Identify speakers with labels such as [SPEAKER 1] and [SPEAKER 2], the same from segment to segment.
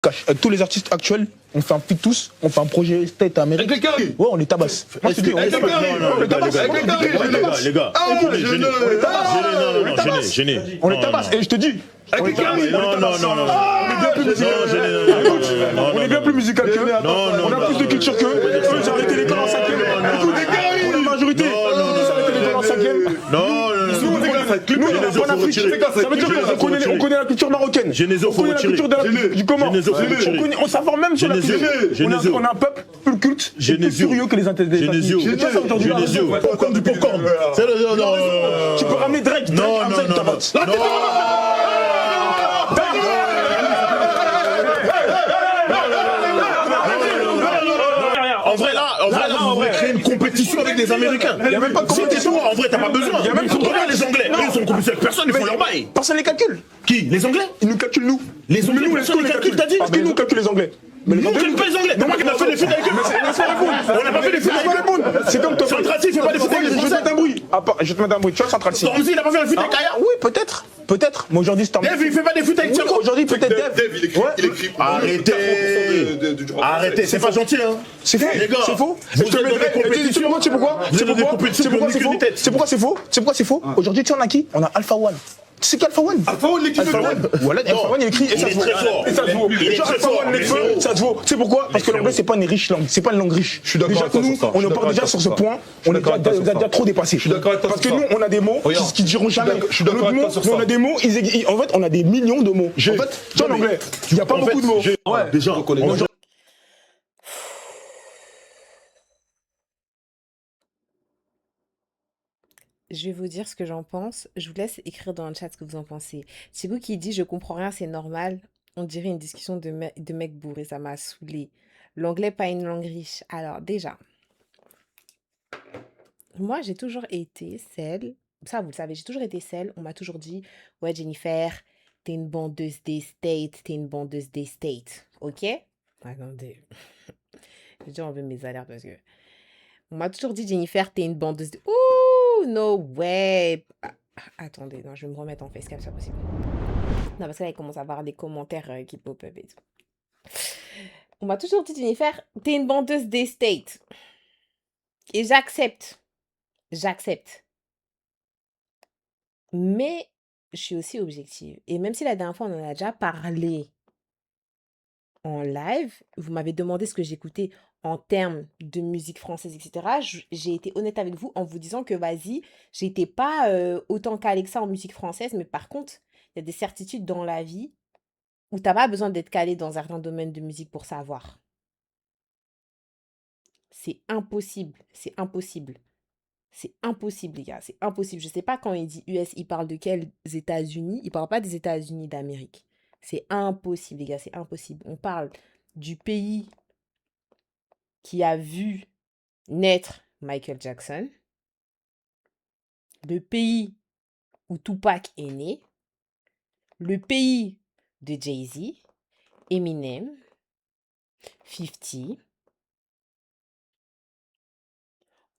[SPEAKER 1] Avec tous les artistes actuels, on fait un feat tous, on fait un projet State Amérique.
[SPEAKER 2] Avec les carrés.
[SPEAKER 1] Ouais, on les tabasse. Moi, je te dis, on les tabasse. On les tabasse.
[SPEAKER 2] Avec les carrés.
[SPEAKER 3] Les gars,
[SPEAKER 1] On les tabasse. Et je te dis,
[SPEAKER 2] avec les carrés.
[SPEAKER 3] non.
[SPEAKER 1] on est bien plus musical qu'eux. On a plus de culture qu'eux. Eux, ils ont arrêté l'école en 5ème. Écoute, des carrés. On est majorité. Ils ont arrêté l'école en 5ème. Nous, en Afrique, ça veut dire qu'on connaît la culture marocaine.
[SPEAKER 3] Genesio,
[SPEAKER 1] On connaît la culture du Comore. On savoir même sur la culture. On a un peuple plus culte, plus furieux que les intellectuels.
[SPEAKER 3] Genesio, popcorn du popcorn.
[SPEAKER 1] Tu peux ramener Drake.
[SPEAKER 3] Non. En vrai, créer une compétition avec les Américains.
[SPEAKER 1] Il n'y a même pas de compétition.
[SPEAKER 3] En vrai, t'as pas besoin.
[SPEAKER 1] Il y a même pas de
[SPEAKER 3] Regarde les Anglais. Ils sont en compétition avec personne, ils font leur bail.
[SPEAKER 1] Personne les calcule.
[SPEAKER 3] Qui? Les Anglais?
[SPEAKER 1] Ils nous calculent, nous.
[SPEAKER 3] Les Anglais, personne les calcule, t'as dit?
[SPEAKER 1] Parce que nous, on calcule les Anglais. Mais
[SPEAKER 3] Nous, on calcule pas les Anglais. C'est moi qui m'a fait des feats avec eux. On n'a pas fait des feats avec eux.
[SPEAKER 1] C'est comme toi.
[SPEAKER 3] Central C, il fait pas des feats avec les
[SPEAKER 1] Je vais te
[SPEAKER 3] Français.
[SPEAKER 1] mettre un bruit. Je vais te mettre un bruit. Tu vois, Central C.
[SPEAKER 3] Stormzy, il a pas fait un feat avec Kaya?
[SPEAKER 1] Oui, peut-être. Peut-être. Mais aujourd'hui, Stormzy.
[SPEAKER 3] Dave, il fait pas des feats avec Thiago?
[SPEAKER 1] Aujourd'hui, peut-être Dave.
[SPEAKER 2] Il écrit.
[SPEAKER 3] Arrêtez, c'est pas gentil, hein.
[SPEAKER 1] C'est faux.
[SPEAKER 3] Les gars,
[SPEAKER 1] C'est faux.
[SPEAKER 3] vous êtes dans des compétitions.
[SPEAKER 1] Tu sais pourquoi?
[SPEAKER 3] Vous êtes dans des compétitions comme
[SPEAKER 1] c'est faux.
[SPEAKER 3] United.
[SPEAKER 1] C'est pourquoi c'est faux. C'est pourquoi c'est faux. Aujourd'hui, tu sais, on a qui? On a Alpha One. Tu sais qui Alpha One?
[SPEAKER 2] Alpha One, l'équipe de
[SPEAKER 1] Alpha One. Voilà, Alpha One, il écrit et ça se vaut. Et ça se vaut. Genre Alpha One, les feux, ça se vaut. Tu sais pourquoi? Parce que l'anglais, c'est pas une riche langue. C'est pas une langue riche.
[SPEAKER 2] Je suis d'accord avec toi sur ça.
[SPEAKER 1] On en parle déjà sur ce point. On est déjà trop dépassé.
[SPEAKER 2] Je suis d'accord avec toi
[SPEAKER 1] Parce
[SPEAKER 2] sur
[SPEAKER 1] que
[SPEAKER 2] ça.
[SPEAKER 1] nous, on a des mots qui diront jamais.
[SPEAKER 2] Je suis d'accord avec toi sur ça.
[SPEAKER 1] On a des mots, en fait, on a des millions de mots. En fait, tu vois, en anglais, il n'y a pas beaucoup de mots.
[SPEAKER 3] Déjà,
[SPEAKER 4] Je vais vous dire ce que j'en pense. Je vous laisse écrire dans le chat ce que vous en pensez. C'est vous qui dit je comprends rien, c'est normal. On dirait une discussion de mec bourré, ça m'a saoulé. L'anglais pas une langue riche. Alors déjà, moi j'ai toujours été celle, ça vous le savez, j'ai toujours été celle, on m'a toujours dit ouais Jennifer, t'es une bandeuse des States, t'es une bandeuse des States, ok? Attendez, j'ai déjà enlevé mes alertes parce que on m'a toujours dit Jennifer, t'es une bandeuse de... Ouh, no way. Attendez, non, je vais me remettre en facecam, c'est pas possible. Non, parce que là, il commence à avoir des commentaires qui pop-up et tout. On m'a toujours dit, Jennifer, t'es une bandeuse des States. Et j'accepte. J'accepte. Mais je suis aussi objective. Et même si la dernière fois, on en a déjà parlé en live, vous m'avez demandé ce que j'écoutais en termes de musique française, etc. J'ai été honnête avec vous en vous disant que, vas-y, j'étais pas autant calée que ça en musique française, mais par contre, il y a des certitudes dans la vie où t'as pas besoin d'être calé dans certains domaines de musique pour savoir. C'est impossible, c'est impossible. C'est impossible, les gars, c'est impossible. Je sais pas quand il dit US, il parle de quels États-Unis. Il parle pas des États-Unis d'Amérique. C'est impossible, les gars, c'est impossible. On parle du pays qui a vu naître Michael Jackson, le pays où Tupac est né, le pays de Jay-Z, Eminem, 50.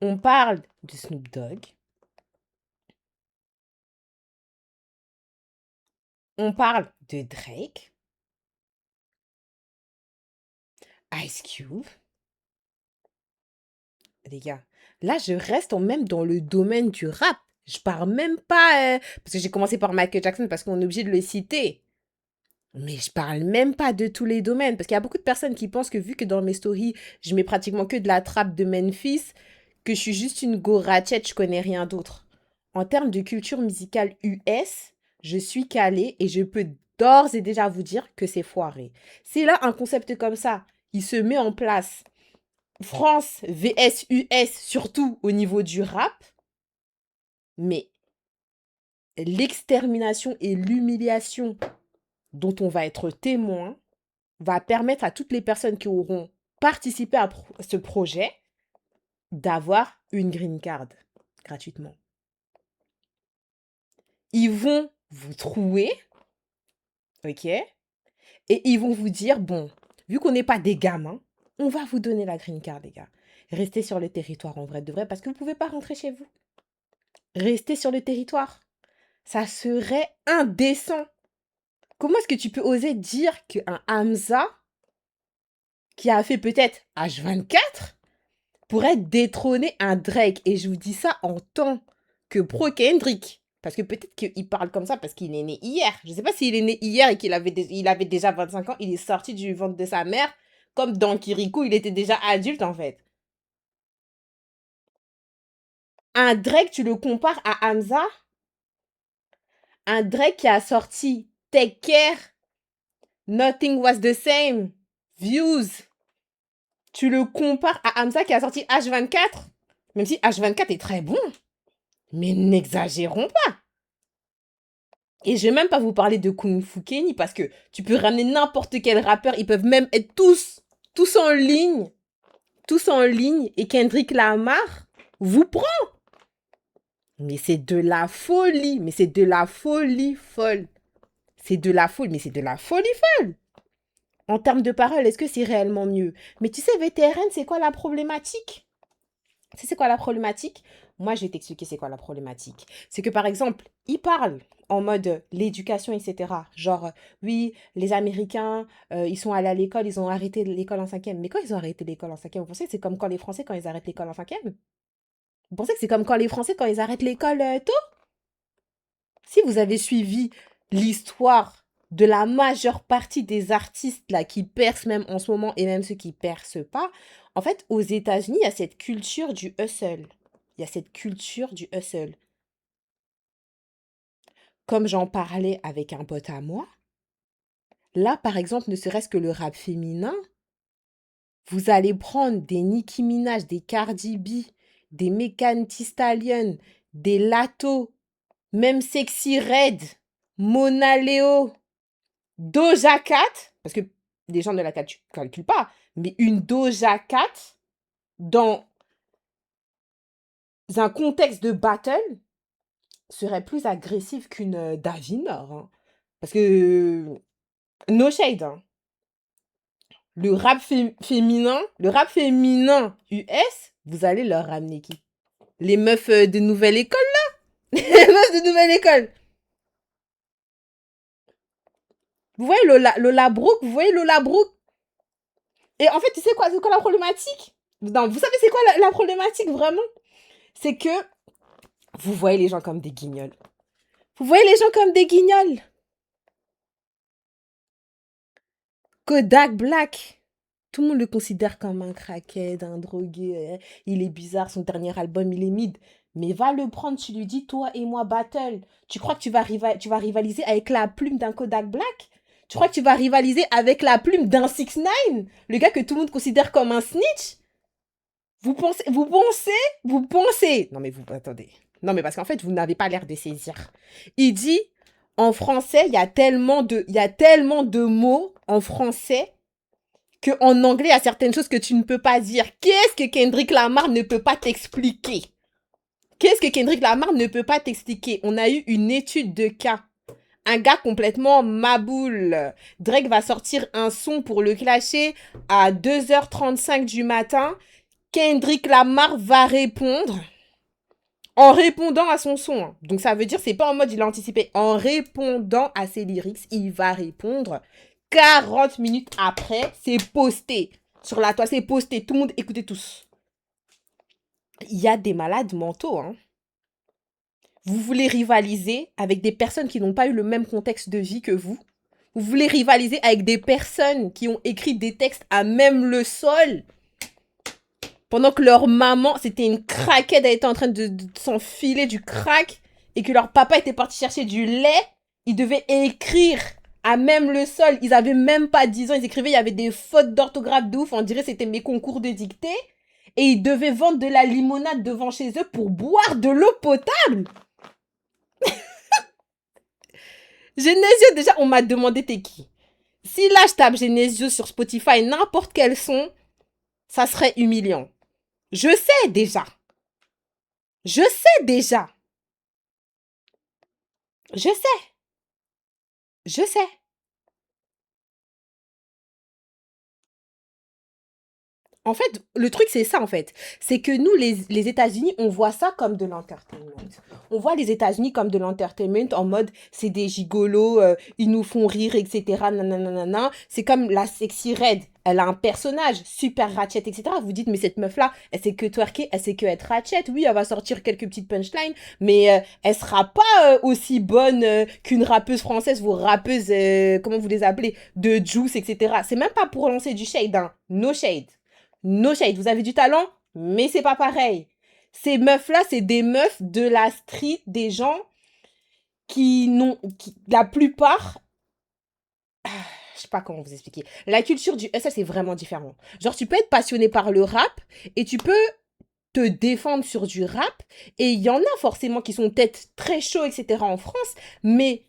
[SPEAKER 4] On parle de Snoop Dogg. On parle de Drake, Ice Cube. Les gars, là, je reste même dans le domaine du rap. Je parle même pas... parce que j'ai commencé par Michael Jackson parce qu'on est obligé de le citer. Mais je parle même pas de tous les domaines. Parce qu'il y a beaucoup de personnes qui pensent que vu que dans mes stories, je mets pratiquement que de la trappe de Memphis, que je suis juste une go ratchet, je connais rien d'autre. En termes de culture musicale US, je suis calée et je peux d'ores et déjà vous dire que c'est foiré. C'est là un concept comme ça, il se met en place. France vs US, surtout au niveau du rap. Mais l'extermination et l'humiliation dont on va être témoin va permettre à toutes les personnes qui auront participé à ce projet d'avoir une green card gratuitement. Ils vont vous trouver, ok? Et ils vont vous dire, bon, vu qu'on n'est pas des gamins, on va vous donner la green card, les gars. Restez sur le territoire en vrai de vrai parce que vous ne pouvez pas rentrer chez vous. Restez sur le territoire. Ça serait indécent. Comment est-ce que tu peux oser dire qu'un Hamza, qui a fait peut-être H24, pourrait détrôner un Drake? Et je vous dis ça en tant que pro Kendrick. Parce que peut-être qu'il parle comme ça parce qu'il est né hier. Je ne sais pas s'il est né hier et qu'il avait, il avait déjà 25 ans. Il est sorti du ventre de sa mère. Comme dans Kirikou, il était déjà adulte en fait. Un Drake, tu le compares à Hamza? Un Drake qui a sorti Take Care, Nothing Was the Same, Views. Tu le compares à Hamza qui a sorti H24? Même si H24 est très bon. Mais n'exagérons pas. Et je vais même pas vous parler de Kung Fu Kenny parce que tu peux ramener n'importe quel rappeur. Ils peuvent même être tous en ligne. Tous en ligne. Et Kendrick Lamar vous prend. Mais c'est de la folie. Mais c'est de la folie folle. C'est de la folie. Mais c'est de la folie folle. En termes de paroles, est-ce que c'est réellement mieux? Mais tu sais, VTRN, c'est quoi la problématique? C'est quoi la problématique? Moi, je vais t'expliquer c'est quoi la problématique. C'est que, par exemple, ils parlent en mode l'éducation, etc. Genre, oui, les Américains, ils sont allés à l'école, ils ont arrêté l'école en 5e. Mais quand ils ont arrêté l'école en 5e, vous pensez que c'est comme quand les Français, quand ils arrêtent l'école en 5e? Vous pensez que c'est comme quand les Français, quand ils arrêtent l'école tôt? Si vous avez suivi l'histoire de la majeure partie des artistes là qui percent même en ce moment et même ceux qui percent pas, en fait, aux États-Unis, il y a cette culture du hustle. Il y a cette culture du hustle. Comme j'en parlais avec un pote à moi, là, par exemple, ne serait-ce que le rap féminin, vous allez prendre des Nicki Minaj, des Cardi B, des Megan Thee Stallion, des Lato, même Sexy Red, Mona Leo, Doja Cat, parce que les gens ne la calculent pas, mais une Doja Cat dans un contexte de battle serait plus agressive qu'une Davinor. Hein. Parce que, no shade, hein. Le rap féminin US, vous allez leur ramener qui? Les meufs de nouvelle école, là? Les meufs de nouvelle école. Vous voyez Lola Brooke? Vous voyez Lola Brooke? Et en fait, tu sais quoi? C'est quoi la problématique? Non, vous savez c'est quoi la problématique, vraiment? C'est que vous voyez les gens comme des guignols. Vous voyez les gens comme des guignols. Kodak Black. Tout le monde le considère comme un crackhead, un drogué. Il est bizarre, son dernier album, il est mid. Mais va le prendre, tu lui dis, toi et moi, battle. Tu crois que tu vas rivaliser avec la plume d'un Kodak Black? Tu crois que tu vas rivaliser avec la plume d'un 6ix9ine? Le gars que tout le monde considère comme un snitch? Vous pensez... Non mais vous... Attendez. Non mais parce qu'en fait, vous n'avez pas l'air de saisir. Il dit, en français, il y a tellement de mots en français qu'en anglais, il y a certaines choses que tu ne peux pas dire. Qu'est-ce que Kendrick Lamar ne peut pas t'expliquer? Qu'est-ce que Kendrick Lamar ne peut pas t'expliquer? On a eu une étude de cas. Un gars complètement maboule. Drake va sortir un son pour le clasher à 2h35 du matin. Kendrick Lamar va répondre en répondant à son son. Hein. Donc ça veut dire, c'est pas en mode il a anticipé. En répondant à ses lyrics, il va répondre. 40 minutes après, c'est posté. Sur la toile, c'est posté. Tout le monde, écoutez tous. Il y a des malades mentaux. Hein. Vous voulez rivaliser avec des personnes qui n'ont pas eu le même contexte de vie que vous. Vous voulez rivaliser avec des personnes qui ont écrit des textes à même le sol. Pendant que leur maman, c'était une craquette, elle était en train de s'enfiler du crack. Et que leur papa était parti chercher du lait. Ils devaient écrire à même le sol. Ils avaient même pas 10 ans. Ils écrivaient, il y avait des fautes d'orthographe de ouf. On dirait que c'était mes concours de dictée. Et ils devaient vendre de la limonade devant chez eux pour boire de l'eau potable. Genesio, déjà, on m'a demandé t'es qui. Si là, je tape Genesio sur Spotify, n'importe quel son, ça serait humiliant. Je sais déjà. Je sais déjà. Je sais. Je sais. En fait, le truc, c'est ça, en fait. C'est que nous, les États-Unis, on voit ça comme de l'entertainment. On voit les États-Unis comme de l'entertainment en mode, c'est des gigolos, ils nous font rire, etc. Nanana. C'est comme la Sexy Red. Elle a un personnage super ratchet, etc. Vous dites, mais cette meuf-là, elle sait que twerker, elle sait que être ratchet. Oui, elle va sortir quelques petites punchlines, mais elle sera pas aussi bonne qu'une rappeuse française, vos rappeuses, comment vous les appelez, de Juice, etc. C'est même pas pour lancer du shade, hein. No shade. No shade, vous avez du talent, mais c'est pas pareil. Ces meufs-là, c'est des meufs de la street, des gens la plupart, je sais pas comment vous expliquer. La culture du ça c'est vraiment différent. Genre, tu peux être passionné par le rap et tu peux te défendre sur du rap. Et il y en a forcément qui sont peut-être très chauds, etc. en France, mais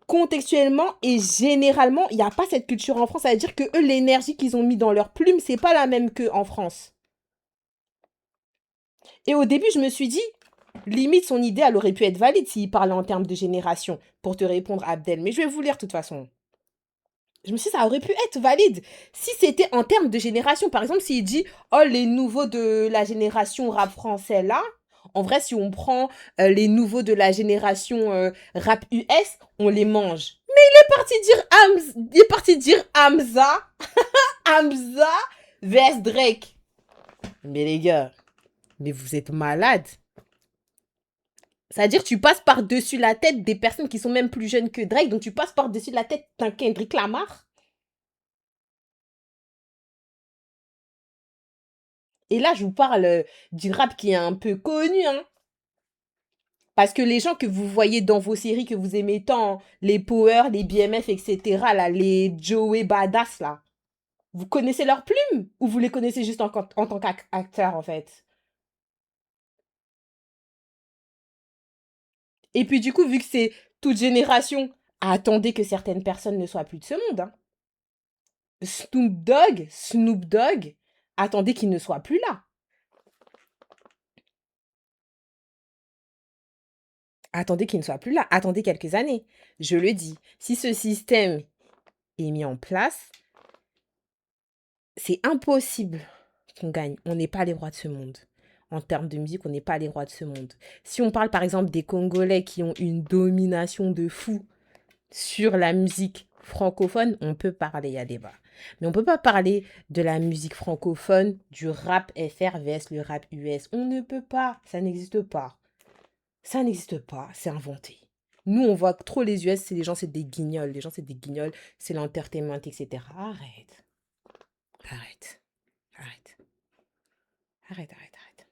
[SPEAKER 4] contextuellement et généralement, il n'y a pas cette culture en France. Ça veut dire que eux, l'énergie qu'ils ont mis dans leurs plumes, c'est pas la même qu'en France. Et au début, je me suis dit, limite, son idée, elle aurait pu être valide s'il parlait en termes de génération, pour te répondre, Abdel. Mais je vais vous lire de toute façon. Je me suis dit, ça aurait pu être valide. Si c'était en termes de génération, par exemple, s'il dit, oh, les nouveaux de la génération rap français là, en vrai, si on prend les nouveaux de la génération rap US, on les mange. Mais il est parti dire Hamza, Hamza vs Drake. Mais les gars, mais vous êtes malades. C'est-à-dire, tu passes par-dessus la tête des personnes qui sont même plus jeunes que Drake, donc tu passes par-dessus la tête d'un Kendrick Lamar. Et là, je vous parle du rap qui est un peu connu, hein. Parce que les gens que vous voyez dans vos séries que vous aimez tant, les Power, les BMF, etc., là, les Joey Badass, là, vous connaissez leurs plumes ou vous les connaissez juste en tant qu'acteur, en fait? Et puis du coup, vu que c'est toute génération, attendez que certaines personnes ne soient plus de ce monde, hein. Snoop Dogg, attendez qu'il ne soit plus là. Attendez qu'il ne soit plus là. Attendez quelques années. Je le dis, si ce système est mis en place, c'est impossible qu'on gagne. On n'est pas les rois de ce monde. En termes de musique, on n'est pas les rois de ce monde. Si on parle par exemple des Congolais qui ont une domination de fou sur la musique francophone, on peut parler, il y a débat. Mais on ne peut pas parler de la musique francophone, du rap FR vs le rap US. On ne peut pas, ça n'existe pas. Ça n'existe pas, c'est inventé. Nous, on voit trop les US, c'est des gens, c'est des guignols. Les gens, c'est des guignols, c'est l'entertainment, etc. Arrête. Arrête. Arrête. Arrête, arrête, arrête.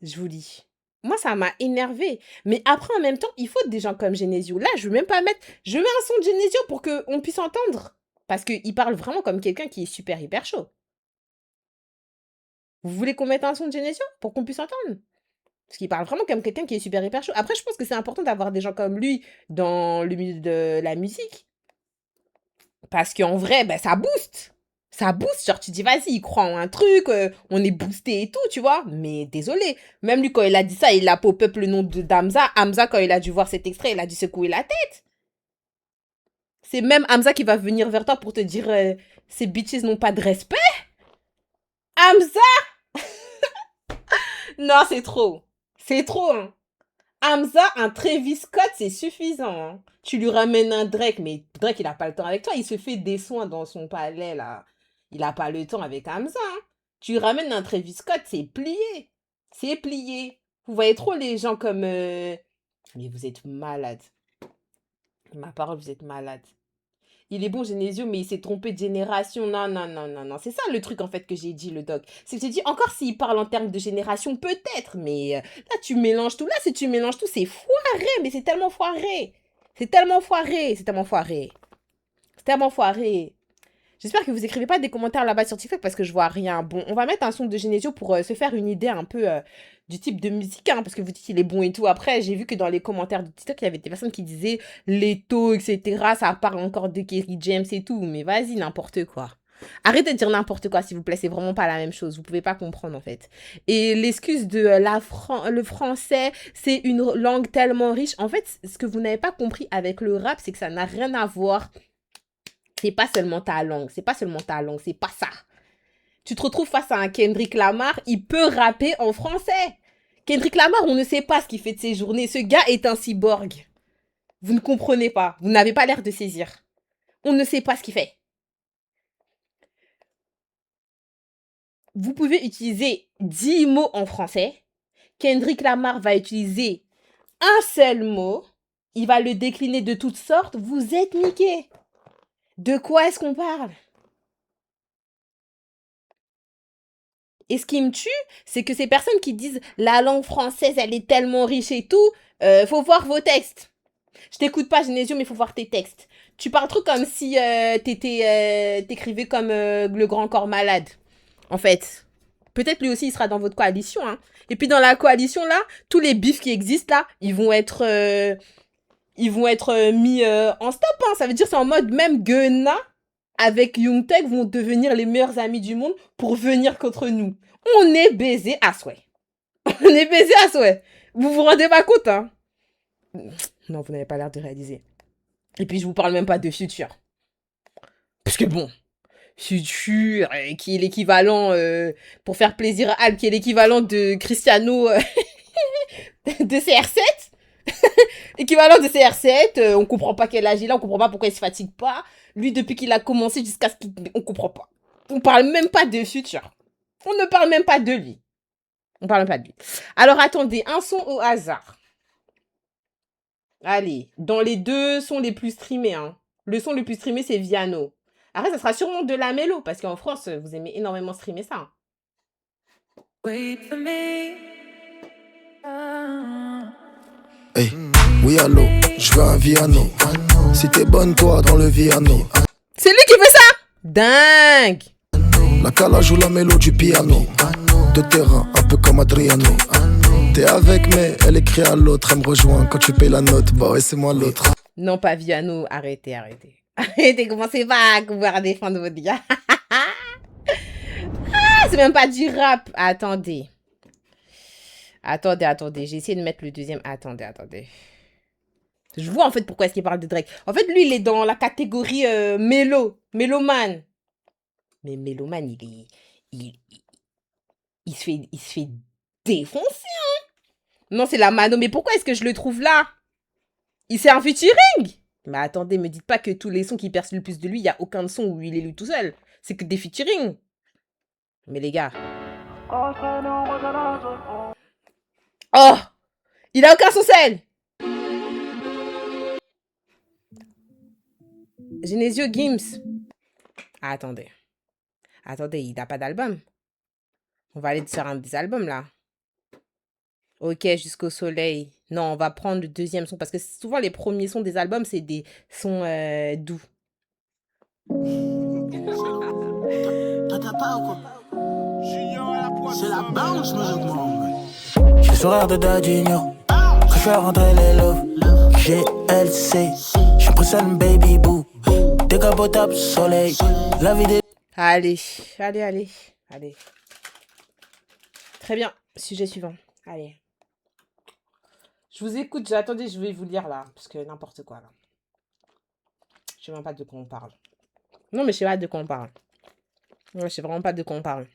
[SPEAKER 4] Je vous dis. Moi, ça m'a énervé. Mais après, en même temps, il faut des gens comme Genesio. Là, je veux même pas mettre... Je mets un son de Genesio pour qu'on puisse entendre. Parce qu'il parle vraiment comme quelqu'un qui est super, hyper chaud. Vous voulez qu'on mette un son de Genesio pour qu'on puisse entendre? Parce qu'il parle vraiment comme quelqu'un qui est super, hyper chaud. Après, je pense que c'est important d'avoir des gens comme lui dans le milieu de la musique. Parce qu'en vrai, ben, ça booste. Ça booste, genre tu dis vas-y, il croit en un truc, on est boosté et tout, tu vois. Mais désolé, même lui quand il a dit ça, il a pop-up le nom d'Hamza. Hamza, quand il a dû voir cet extrait, il a dû secouer la tête. C'est même Hamza qui va venir vers toi pour te dire ces bitches n'ont pas de respect. Hamza. Non, c'est trop. C'est trop, hein. Hamza, un Travis Scott, c'est suffisant, hein. Tu lui ramènes un Drake, mais Drake, il a pas le temps avec toi. Il se fait des soins dans son palais, là. Il a pas le temps avec Hamza, hein. Tu lui ramènes un Travis Scott, c'est plié. C'est plié. Vous voyez trop les gens comme... Mais vous êtes malade. Ma parole, vous êtes malade. Il est bon, Genesio, mais il s'est trompé de génération. Non, non, non, non, non. C'est ça le truc, en fait, que j'ai dit, le doc. C'est que j'ai dit, encore s'il parle en termes de génération, peut-être. Mais là, tu mélanges tout. Là, si tu mélanges tout, c'est foiré. Mais c'est tellement foiré. C'est tellement foiré. C'est tellement foiré. C'est tellement foiré. J'espère que vous écrivez pas des commentaires là-bas sur TikTok parce que je vois rien. Bon, on va mettre un son de Genesio pour se faire une idée un peu du type de musique, hein, parce que vous dites qu'il est bon et tout. Après, j'ai vu que dans les commentaires de TikTok, il y avait des personnes qui disaient les taux, etc. Ça parle encore de Kerry James et tout. Mais vas-y, n'importe quoi. Arrêtez de dire n'importe quoi, s'il vous plaît. C'est vraiment pas la même chose. Vous pouvez pas comprendre, en fait. Et l'excuse de le français, c'est une langue tellement riche. En fait, ce que vous n'avez pas compris avec le rap, c'est que ça n'a rien à voir. C'est pas seulement ta langue, c'est pas ça. Tu te retrouves face à un Kendrick Lamar, il peut rapper en français. Kendrick Lamar, on ne sait pas ce qu'il fait de ses journées. Ce gars est un cyborg. Vous ne comprenez pas. Vous n'avez pas l'air de saisir. On ne sait pas ce qu'il fait. Vous pouvez utiliser 10 mots en français. Kendrick Lamar va utiliser un seul mot. Il va le décliner de toutes sortes. Vous êtes niqués. De quoi est-ce qu'on parle? Et ce qui me tue, c'est que ces personnes qui disent la langue française, elle est tellement riche et tout, faut voir vos textes. Je t'écoute pas, Genesio, mais faut voir tes textes. Tu parles trop comme si t'écrivais comme le grand corps malade. En fait, peut-être lui aussi, il sera dans votre coalition. Hein. Et puis dans la coalition, là, tous les bifs qui existent, là, ils vont être mis en stop. Hein. Ça veut dire c'est en mode même Guena avec Young Thug vont devenir les meilleurs amis du monde pour venir contre nous. On est baisé à souhait. On est baisé à souhait. Vous vous rendez pas compte, hein? Non, vous n'avez pas l'air de réaliser. Et puis, je vous parle même pas de Future. Parce que bon, Future, qui est l'équivalent, pour faire plaisir à Al, qui est l'équivalent de Cristiano de CR7. Équivalent de CR7, on comprend pas quel âge il a, on comprend pas pourquoi il se fatigue pas. Lui, depuis qu'il a commencé jusqu'à ce qu'il... On comprend pas. On parle même pas de Future. On ne parle même pas de lui. On parle même pas de lui. Alors, attendez, un son au hasard. Allez, dans les deux sons les plus streamés, hein. Le son le plus streamé, c'est Viano. Après, ça sera sûrement de la mélo, parce qu'en France, vous aimez énormément streamer ça. Hein.
[SPEAKER 5] Wait for me.
[SPEAKER 6] Hey, oui allô, je veux un Viano. Si t'es bonne toi dans le Viano.
[SPEAKER 4] C'est lui qui fait ça? Dingue.
[SPEAKER 6] La cala joue la mélo du piano. De terrain, un peu comme Adriano. T'es avec mais elle écrit à l'autre. Elle me rejoint quand tu payes la note. Bah ouais, c'est moi l'autre.
[SPEAKER 4] Non, pas Viano. Arrêtez. Arrêtez, commencez pas à pouvoir défendre votre gars. Ah, c'est même pas du rap. Attendez. J'ai essayé de mettre le deuxième. Attendez. Je vois en fait pourquoi est-ce qu'il parle de Drake. En fait, lui, il est dans la catégorie mélomane. Mais mélomane, il se fait défoncer, hein. Non, c'est la mano. Mais pourquoi est-ce que je le trouve là? C'est un featuring. Mais attendez, me dites pas que tous les sons qui percent le plus de lui, il n'y a aucun son où il est lui tout seul. C'est que des featuring. Mais les gars... Oh! Il a aucun son seul! Genesio Gims. Ah, attendez, il n'a pas d'album. On va aller faire un des albums, là. Ok, Jusqu'au soleil. Non, on va prendre le deuxième son, parce que souvent, les premiers sons des albums, c'est des sons doux.
[SPEAKER 5] C'est la bounce, je le sourire de Dadinho. Quand je fais rentrer les loves, GLC. Je suis seul baby boo. Décapotable soleil. La vie des...
[SPEAKER 4] Allez. Très bien. Sujet suivant. Allez. Je vous écoute. Attendez, je vais vous lire là. Parce que n'importe quoi là. Je sais même pas de quoi on parle. Non, mais je sais pas de quoi on parle. Ouais, je sais vraiment pas de quoi on parle.